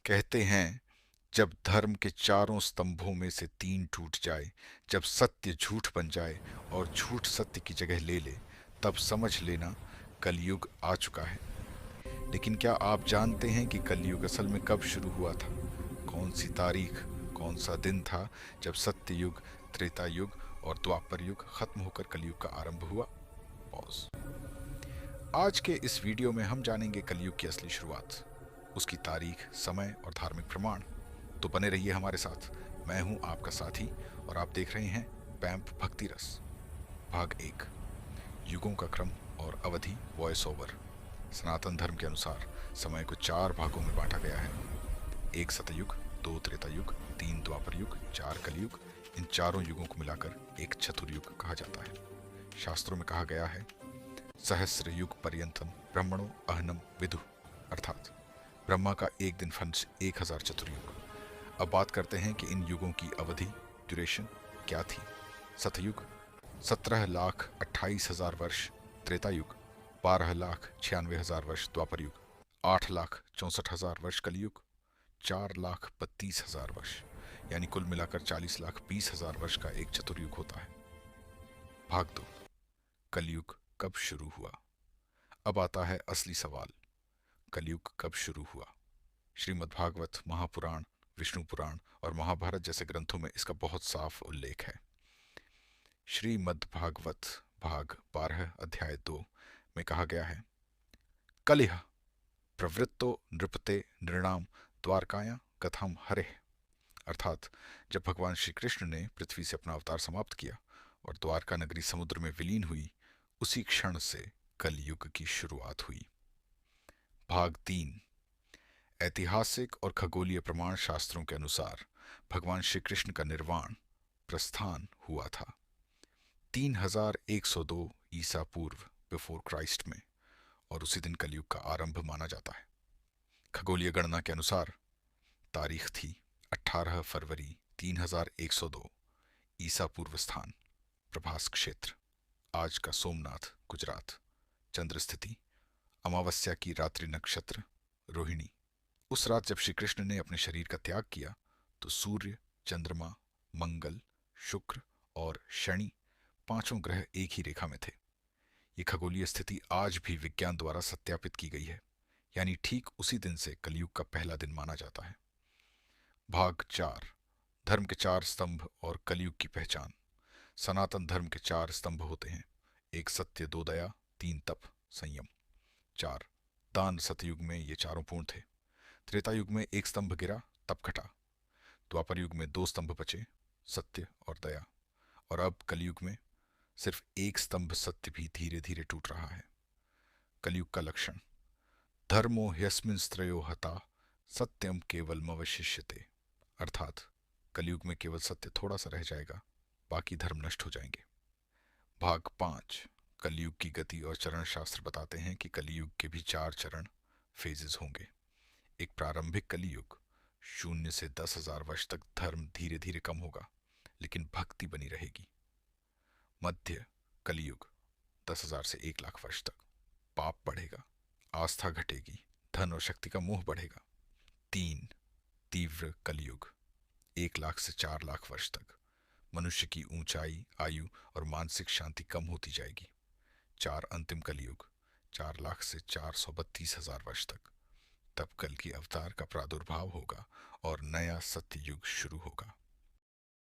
कहते हैं, जब धर्म के चारों स्तंभों में से तीन टूट जाए, जब सत्य झूठ बन जाए और झूठ सत्य की जगह ले ले, तब समझ लेना कलयुग आ चुका है। लेकिन क्या आप जानते हैं कि कलयुग असल में कब शुरू हुआ था? कौन सी तारीख, कौन सा दिन था जब सत्य युग, त्रेता युग और द्वापर युग खत्म होकर कलयुग का आरंभ हुआ? पॉज। आज के इस वीडियो में हम जानेंगे कलयुग की असली शुरुआत, उसकी तारीख, समय और धार्मिक प्रमाण। तो बने रहिए हमारे साथ। मैं हूं आपका साथी और आप देख रहे हैं पैंप भक्ति रस। भाग एक, युगों का क्रम और अवधि, वॉइस ओवर। सनातन धर्म के अनुसार समय को चार भागों में बांटा गया है। एक सतयुग, दो त्रेता युग, तीन द्वापर युग, चार कलयुग। इन चारों युगों को मिलाकर एक चतुर्युग कहा जाता है। शास्त्रों में कहा गया है, सहस्र युग पर्यंतम ब्रह्मणो अहनम विदु, अर्थात ब्रह्मा का एक दिन फंस 1000 चतुर्युग। अब बात करते हैं कि इन युगों की अवधि, ड्यूरेशन क्या थी। सतयुग 17,28,000 वर्ष, त्रेता युग 12,96,000 वर्ष, द्वापर युग 8,64,000 वर्ष, कलयुग 4,32,000 वर्ष। यानी कुल मिलाकर 40,20,000 वर्ष का एक चतुर्युग होता है। भाग दो, कलयुग कब शुरू हुआ। अब आता है असली सवाल, कलयुग कब शुरू हुआ। श्रीमद् भागवत, महापुराण, विष्णु पुराण और महाभारत जैसे ग्रंथों में इसका बहुत साफ उल्लेख है। श्रीमद् भागवत भाग 12 अध्याय 2 में कहा गया है, कलिह प्रवृत्तो नृपते नृणाम द्वारकाया कथम हरे, अर्थात जब भगवान श्री कृष्ण ने पृथ्वी से अपना अवतार समाप्त किया और द्वारका नगरी समुद्र में विलीन हुई, उसी क्षण से कलयुग की शुरुआत हुई। भाग 3, ऐतिहासिक और खगोलीय प्रमाण शास्त्रों के अनुसार भगवान श्री कृष्ण का निर्वाण, प्रस्थान हुआ था 3102 ईसा पूर्व, बिफोर क्राइस्ट में, और उसी दिन कलयुग का आरंभ माना जाता है। खगोलीय गणना के अनुसार तारीख थी 18 फरवरी 3102 ईसा पूर्व, स्थान प्रभास क्षेत्र, आज का सोमनाथ, गुजरात। चंद्र स्थिति अमावस्या की रात्रि, नक्षत्र रोहिणी। उस रात जब श्री कृष्ण ने अपने शरीर का त्याग किया तो सूर्य, चंद्रमा, मंगल, शुक्र और शनि, पांचों ग्रह एक ही रेखा में थे। ये खगोलीय स्थिति आज भी विज्ञान द्वारा सत्यापित की गई है, यानी ठीक उसी दिन से कलयुग का पहला दिन माना जाता है। भाग 4, धर्म के चार स्तंभ और कलयुग की पहचान। सनातन धर्म के चार स्तंभ होते हैं, एक सत्य, दो दया, तीन तप, संयम, चार दान। सतयुग में ये चारों पूर्ण थे। त्रेता युग में एक स्तंभ गिरा, तप घटा। द्वापर युग में दो स्तंभ बचे, सत्य और दया। और अब कलयुग में सिर्फ एक स्तंभ सत्य भी धीरे धीरे टूट रहा है। कलयुग का लक्षण, धर्मो ह्यस्मिंस्त्रयो हता सत्यम केवलमवशिष्यते, अर्थात कलयुग में केवल सत्य थोड़ा सा रह जाएगा, बाकी धर्म नष्ट हो जाएंगे। भाग 5, कलयुग की गति और चरण शास्त्र बताते हैं कि कलयुग के भी चार चरण, फेजेस होंगे। एक प्रारंभिक कलयुग, 0 से 10,000 वर्ष तक धर्म धीरे धीरे कम होगा, लेकिन भक्ति बनी रहेगी। मध्य कलयुग, 10,000 से 1,00,000 वर्ष तक, पाप बढ़ेगा, आस्था घटेगी, धन और शक्ति का मोह बढ़ेगा। 3 तीव्र कलयुग, 1,00,000 से 4,00,000 वर्ष तक, मनुष्य की ऊंचाई, आयु और मानसिक शांति कम होती जाएगी। 4 अंतिम कलयुग, 4,00,000 से 432,000 वर्ष तक, तब कल की अवतार का प्रादुर्भाव होगा और नया सत्य युग शुरू होगा।